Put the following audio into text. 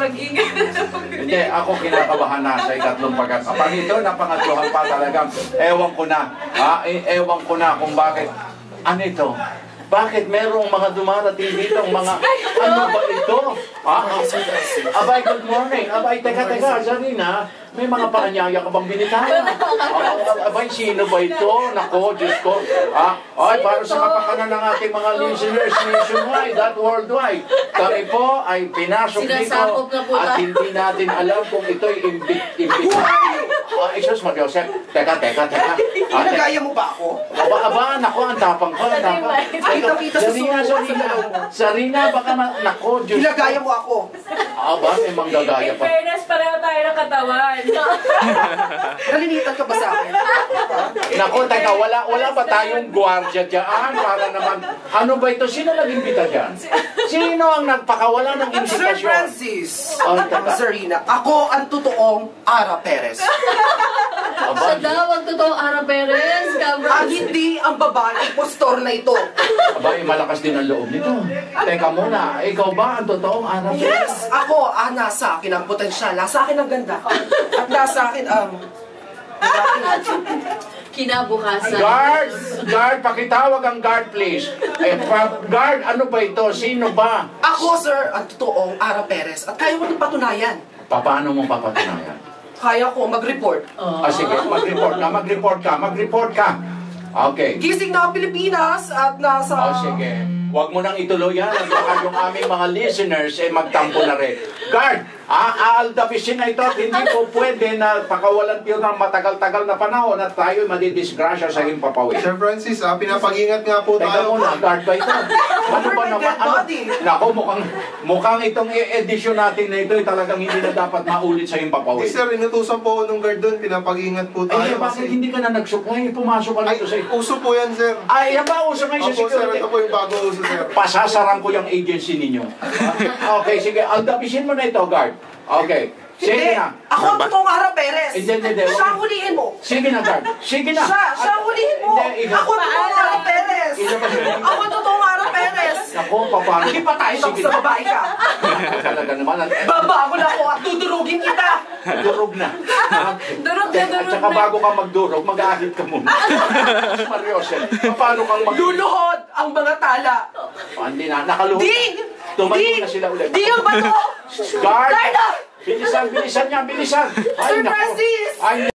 mag-ingay. Hindi, ako kinakabahan na sa ikatlong pagkakataon. Ito na pangatluhan pa talagang, ewan ko na. Ewan ko na kung bakit. Ano ito? Bakit merong mga dumarating dito, mga, ano ba ito? Abay, good morning. Abay, teka, Zarina, may mga paanyaya ka bang binitaya? Abay, sino ba ito? Nako, Diyos ko. Ay, para sa kapakanan ng ating mga listeners nationwide at worldwide. Kami po ay pinasok dito at hindi natin alam kung ito'y imbitayo. Isus mag-Joseph. Teka. Inagaya mo ba ako? Aba, nako, ang tapang ko. Zarina, baka nako, Diyos ko. Inagaya mo ako. Aba, may manggagaya In pa. fairness, pareho tayo ng katawan. Nalinitan ka ba sa akin? Nako, teka, wala ba tayong gwardiya dyan? Para naman, ano ba ito? Sino nag-imbita dyan? Sino ang nagpakawala ng Sir imbitasyon? Francis, teka. Zarina, ako ang totoong Ara Perez. Aba, Siya daw ang totoong Ara Perez, Ang hindi ang babaeng postor na ito. aba, malakas din ang loob nito. Teka muna, ikaw ba ang totoong anak? Yes! Ako, nasa akin ang potensyal. Nasa akin ang ganda. At nasa akin ang... Kinabukasan. Guard, pakitawag ang guard, please. Guard, ano ba ito? Sino ba? Ako, sir, ang totoong Ara Perez. At kaya ko din patunayan. Paano mo papatunayan? Kaya ko mag-report. Sige, mag-report ka. Okay. Gising na ang Pilipinas at nasa... Sige. Huwag mo nang ituloy yan. At baka yung aming mga listeners magtampo na rin. Guard, aaldapisin na ito at hindi po pwede na pakawalan tayo ng matagal-tagal na panahon at tayo madidisgrasya sa himpapawid. Sir Francis, pinapag-ingat nga po Teka tayo. muna, guard ba ito? Ano ba naman? Nako, mukhang itong edisyon natin na ito ay talagang hindi na dapat maulit sa himpapawid. Sir, inutusan po ako ng guard doon. Pinapag-ingat po tayo. Ay, bakit hindi ka na nagsuklay? Pumasok ka na ito sa... Uso po yan, sir. Ay, yan ba uso ngayon sa Opo, sir. security? Ito po yung bago uso, sir. Pasasaran ko yung agency ninyo. Okay, sige. Aldapisin mo na ito, guard. Okay. Sige Hindi! na. Ako ang totoong Ara Perez! Hindi. Siya ang hulihin mo! Sige na, guard. Sige na. Siya ang hulihin mo! Hindi, Ako ang totoong Ara Perez! Ako ang totoong Ara Perez! Ako, paano? Hindi pa tayo tapos sa babae ka! Talaga naman. Babago na ako at dudurugin kita! Durog na. Durog At saka bago ka magdurog, mag-aahit ka muna. Mariose, paano kang Luluhod ang mga tala! Hindi na, nakaluhod. Di! Tumayo na sila ulit. Di ang bato! Guard! Guard! Bilisan niya, bilisan! Sir Francis! Ay,